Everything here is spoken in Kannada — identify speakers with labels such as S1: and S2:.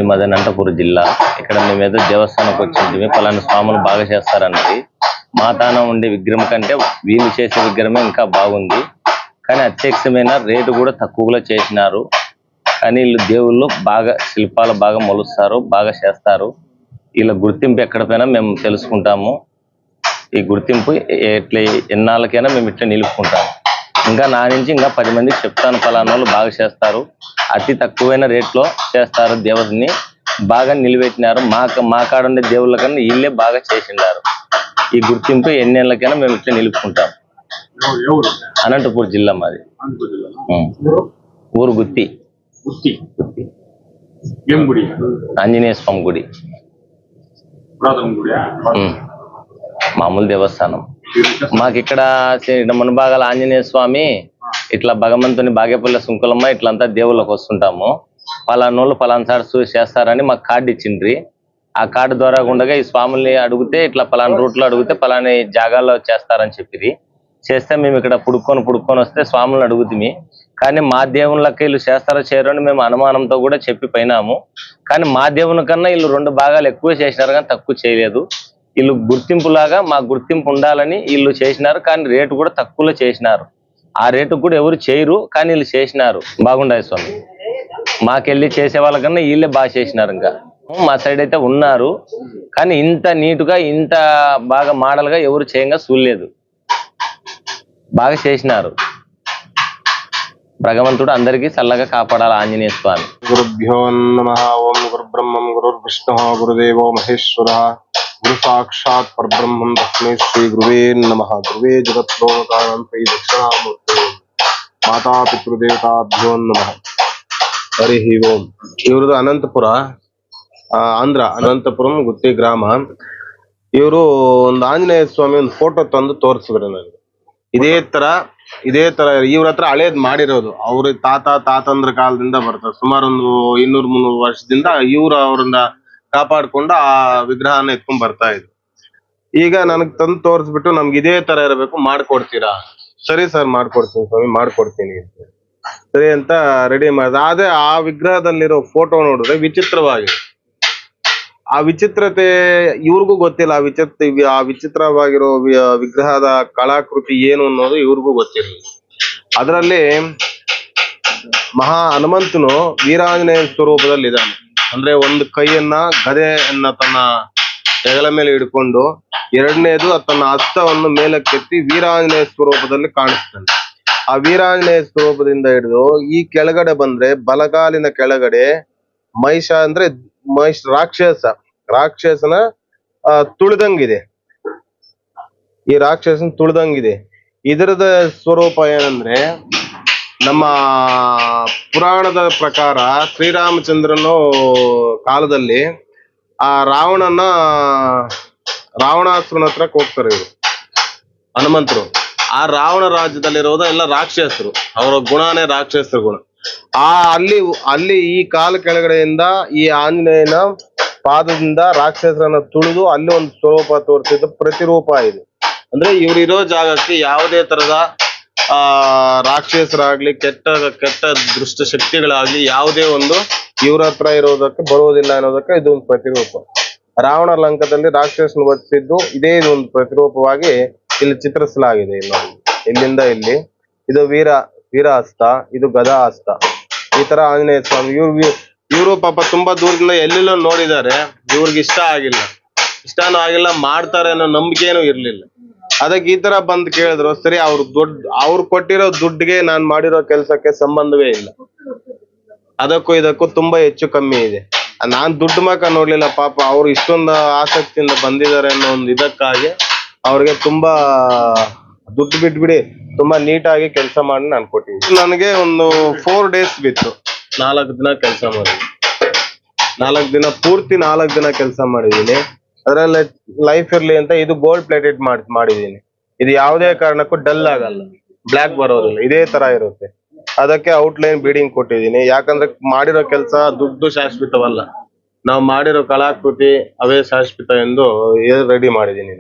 S1: మాది అనంతపురం జిల్లా. ఇక్కడ మేమేదో దేవస్థానంకి వచ్చింటిమి, పలానా స్వాములు బాగా చేస్తారన్నది. మా తాన ఉండే విగ్రహం కంటే వీళ్ళు చేసే విగ్రహమే ఇంకా బాగుంది. కానీ అత్యక్షమైన రేటు కూడా తక్కువలో చేసినారు. కానీ వీళ్ళు దేవుళ్ళు బాగా శిల్పాలు బాగా మొలుస్తారు, బాగా చేస్తారు. వీళ్ళ గుర్తింపు ఎక్కడికైనా మేము తెలుసుకుంటాము. ఈ గుర్తింపు ఎట్లా ఎన్నాళ్ళకైనా మేము ఇట్లా నిలుపుకుంటాము. ఇంకా నా నుంచి ఇంకా 10 మందికి చెప్తాను, పలానా వాళ్ళు బాగా చేస్తారు, అతి తక్కువైన రేట్లో చేస్తారు, దేవుడిని బాగా నిలబెట్టినారు. మా కాడ ఉండే దేవుళ్ళ కన్నా వీళ్ళే బాగా చేసిండారు. ఈ గుర్తింపు ఎన్నేళ్ళకైనా మేము ఇట్లా నిలుపుకుంటాం. అనంతపూర్ జిల్లా మాది. ఊరు గుత్తి. ఆంజనేయ స్వామి గుడి, మామూలు దేవస్థానం. మాకు ఇక్కడ మునబాగాల ఆంజనేయ స్వామి, ఇట్లా భగవంతుని బాగేపల్లి సుంకులమ్మ, ఇట్లంతా దేవుళ్ళకి వస్తుంటాము. పలానోళ్ళు పలానా సార్ చేస్తారని మాకు కార్డు ఇచ్చిండ్రి. ఆ కార్డు ద్వారా ఉండగా ఈ స్వాముల్ని అడిగితే ఇట్లా పలానా రూట్లో అడిగితే పలాని జాగాల్లో చేస్తారని చెప్పిరి. చేస్తే మేము ఇక్కడ పుడుక్కొని వస్తే స్వాములను అడుగుతుంది. కానీ మా దేవుళ్ళకి వీళ్ళు చేస్తారో చేయరో అని మేము అనుమానంతో కూడా చెప్పి పోయినాము. కానీ మా దేవుని కన్నా వీళ్ళు 2 భాగాలు ఎక్కువ చేసినారు, కానీ తక్కువ చేయలేదు. వీళ్ళు గుర్తింపులాగా మా గుర్తింపు ఉండాలని వీళ్ళు చేసినారు. కానీ రేటు కూడా తక్కువలో చేసినారు. ఆ రేటు కూడా ఎవరు చేయరు, కానీ వీళ్ళు చేసినారు. బాగుండాయి స్వామి. మాకెళ్ళి చేసే వాళ్ళకన్నా వీళ్ళే బాగా చేసినారు. ఇంకా మా సైడ్ అయితే ఉన్నారు, కానీ ఇంత నీటుగా ఇంత బాగా మోడల్గా ఎవరు చేయంగా చూడలేదు. బాగా చేసినారు. భగవంతుడు అందరికీ చల్లగా కాపాడాలి ఆంజనేయ స్వామి.
S2: గురుభ్యో నమః. ఓం గురుబ్రహ్మం గురుర్విష్ణుః గురుదేవో మహేశ్వరః గురు సాక్షాత్ పరబ్రహ్మం తస్మై శ్రీ గురువే నమః. గురువే జగద్లోకానాం శ్రీ దక్షిణామూర్తే మాతా పితృదేవతాభ్యో నమః. ಹರಿ ಓಂ. ಇವ್ರದ್ದು ಅನಂತಪುರ, ಆಂಧ್ರ, ಅನಂತಪುರಂ ಗುತ್ತಿ ಗ್ರಾಮ. ಇವರು ಒಂದು ಆಂಜನೇಯ ಸ್ವಾಮಿ ಒಂದು ಫೋಟೋ ತಂದು ತೋರಿಸಿದ್ರು ನನಗೆ. ಇದೇ ತರ ಇವ್ರ ಹತ್ರ ಹಳೇದ್ ಮಾಡಿರೋದು. ಅವ್ರ ತಾತಂದ್ರ ಕಾಲದಿಂದ ಬರ್ತಾರೆ. ಸುಮಾರು ಒಂದು 200-300 ವರ್ಷದಿಂದ ಇವ್ರು ಅವ್ರನ್ನ ಕಾಪಾಡ್ಕೊಂಡು ಆ ವಿಗ್ರಹನ ಎತ್ಕೊಂಡ್ ಬರ್ತಾ ಇದ್ರು. ಈಗ ನನಗ್ ತಂದು ತೋರಿಸ್ಬಿಟ್ಟು ನಮ್ಗೆ ಇದೇ ತರ ಇರಬೇಕು, ಮಾಡ್ಕೊಡ್ತೀರಾ? ಸರಿ ಸರ್, ಮಾಡ್ಕೊಡ್ತೀನಿ ಸ್ವಾಮಿ, ಮಾಡ್ಕೊಡ್ತೀನಿ ಅಂತ ಸರಿ ಅಂತ ರೆಡಿ ಮಾಡಿದ. ಆದ್ರೆ ಆ ವಿಗ್ರಹದಲ್ಲಿರೋ ಫೋಟೋ ನೋಡಿದ್ರೆ ವಿಚಿತ್ರವಾಗಿದೆ. ಆ ವಿಚಿತ್ರತೆ ಇವ್ರಿಗೂ ಗೊತ್ತಿಲ್ಲ. ಆ ವಿಚಿತ್ರವಾಗಿರೋ ವಿಗ್ರಹದ ಕಲಾಕೃತಿ ಏನು ಅನ್ನೋದು ಇವ್ರಿಗೂ ಗೊತ್ತಿರಲಿಲ್ಲ. ಅದರಲ್ಲಿ ಮಹಾ ಹನುಮಂತನು ವೀರಾಂಜನೇಯ ಸ್ವರೂಪದಲ್ಲಿ ಇದ್ದಾನೆ. ಅಂದ್ರೆ ಒಂದು ಕೈಯನ್ನ ಗದೆಯನ್ನ ತನ್ನ ಹೆಗಲ ಮೇಲೆ ಹಿಡ್ಕೊಂಡು, ಎರಡನೇದು ತನ್ನ ಹಸ್ತವನ್ನು ಮೇಲಕ್ಕೆತ್ತಿ ವೀರಾಂಜನೇಯ ಸ್ವರೂಪದಲ್ಲಿ ಕಾಣಿಸ್ತಾನೆ. ಆ ವೀರಾಂಜನೇಯ ಸ್ವರೂಪದಿಂದ ಹಿಡಿದು ಈ ಕೆಳಗಡೆ ಬಂದ್ರೆ ಬಲಗಾಲಿನ ಕೆಳಗಡೆ ಮಹಿಷ ಅಂದ್ರೆ ರಾಕ್ಷಸನ ತುಳಿದಂಗಿದೆ. ಈ ರಾಕ್ಷಸನ ತುಳಿದಂಗಿದೆ. ಇದರದ ಸ್ವರೂಪ ಏನಂದ್ರೆ, ನಮ್ಮ ಪುರಾಣದ ಪ್ರಕಾರ ಶ್ರೀರಾಮಚಂದ್ರನ ಕಾಲದಲ್ಲಿ ಆ ರಾವಣಾಸುರನ ಹತ್ರ ಹೋಗ್ತಾರೆ ಇವರು ಹನುಮಂತರು. ಆ ರಾವಣ ರಾಜ್ಯದಲ್ಲಿರೋದು ಎಲ್ಲ ರಾಕ್ಷಸರು. ಅವರ ಗುಣನೇ ರಾಕ್ಷಸರ ಗುಣ. ಅಲ್ಲಿ ಈ ಕಾಲ ಕೆಳಗಡೆಯಿಂದ ಈ ಆಂಜನೇಯನ ಪಾದದಿಂದ ರಾಕ್ಷಸರನ್ನ ತುಳಿದು ಅಲ್ಲಿ ಒಂದು ಸ್ವರೂಪ ತೋರಿಸಿದ ಪ್ರತಿರೂಪ ಇದೆ. ಅಂದ್ರೆ ಇವ್ರಿರೋ ಜಾಗಕ್ಕೆ ಯಾವುದೇ ತರದ ರಾಕ್ಷಸರಾಗ್ಲಿ ಕೆಟ್ಟ ದುಷ್ಟ ಶಕ್ತಿಗಳಾಗ್ಲಿ ಯಾವುದೇ ಒಂದು ಇವ್ರ ಹತ್ರ ಇರೋದಕ್ಕೆ ಬರುವುದಿಲ್ಲ ಅನ್ನೋದಕ್ಕೆ ಇದು ಒಂದು ಪ್ರತಿರೂಪ. ರಾವಣ ಲಂಕದಲ್ಲಿ ರಾಕ್ಷಸನ ವಧಿಸಿದ್ದು ಇದೇ ಒಂದು ಪ್ರತಿರೂಪವಾಗಿ ಇಲ್ಲಿ ಚಿತ್ರಿಸಲಾಗಿದೆ. ಇಲ್ಲಿಂದ ಇಲ್ಲಿ ಇದು ವೀರ ಹಸ್ತ, ಇದು ಗದಾ ಹಸ್ತ. ಈ ತರ ಆಂಜನೇಯ ಸ್ವಾಮಿ. ಇವರು ಪಾಪ ತುಂಬಾ ದೂರದಿಂದ ಎಲ್ಲೆಲ್ಲೋ ನೋಡಿದ್ದಾರೆ. ಇವ್ರಿಗೆ ಇಷ್ಟನೂ ಆಗಿಲ್ಲ, ಮಾಡ್ತಾರೆ ಅನ್ನೋ ನಂಬಿಕೆನೂ ಇರ್ಲಿಲ್ಲ. ಅದಕ್ಕೆ ಈ ತರ ಬಂದ್ ಕೇಳಿದ್ರು. ಸರಿ, ಅವ್ರು ಕೊಟ್ಟಿರೋ ದುಡ್ಡಿಗೆ ನಾನ್ ಮಾಡಿರೋ ಕೆಲ್ಸಕ್ಕೆ ಸಂಬಂಧವೇ ಇಲ್ಲ. ಅದಕ್ಕೂ ಇದಕ್ಕೂ ತುಂಬಾ ಹೆಚ್ಚು ಕಮ್ಮಿ ಇದೆ. ನಾನ್ ದುಡ್ಡು ಮಕ್ಕ ನೋಡ್ಲಿಲ್ಲ. ಪಾಪ ಅವ್ರು ಇಷ್ಟೊಂದು ಆಸಕ್ತಿಯಿಂದ ಬಂದಿದ್ದಾರೆ ಅನ್ನೋ ಒಂದು ಇದಕ್ಕಾಗಿ ಅವ್ರಿಗೆ ತುಂಬಾ ದುಡ್ಡು ಬಿಟ್ಬಿಡಿ ತುಂಬಾ ನೀಟಾಗಿ ಕೆಲಸ ಮಾಡಿ ನಾನು ಕೊಟ್ಟಿದ್ದೀನಿ. ನನಗೆ ಒಂದು 4 days ಬಿತ್ತು. 4 ದಿನ ಕೆಲಸ ಮಾಡಿದ್ದೀನಿ. 4 ದಿನ ಪೂರ್ತಿ 4 ದಿನ ಕೆಲಸ ಮಾಡಿದ್ದೀನಿ. ಅದ್ರಲ್ಲಿ ಲೈಫ್ ಇರ್ಲಿ ಅಂತ ಇದು ಗೋಲ್ಡ್ ಪ್ಲೇಟೆಡ್ ಮಾಡಿದ್ದೀನಿ. ಇದು ಯಾವುದೇ ಕಾರಣಕ್ಕೂ ಡಲ್ ಆಗಲ್ಲ, ಬ್ಲಾಕ್ ಬರೋದಿಲ್ಲ, ಇದೇ ತರ ಇರುತ್ತೆ. ಅದಕ್ಕೆ ಔಟ್ಲೈನ್ ಬೀಡಿಂಗ್ ಕೊಟ್ಟಿದ್ದೀನಿ. ಯಾಕಂದ್ರೆ ಮಾಡಿರೋ ಕೆಲಸ ದುಡ್ಡು ಶಾಶ್ವತವಲ್ಲ, ನಾವು ಮಾಡಿರೋ ಕಲಾಕೃತಿ ಅವೇ ಶಾಶ್ವತ ಎಂದು ರೆಡಿ ಮಾಡಿದ್ದೀನಿ.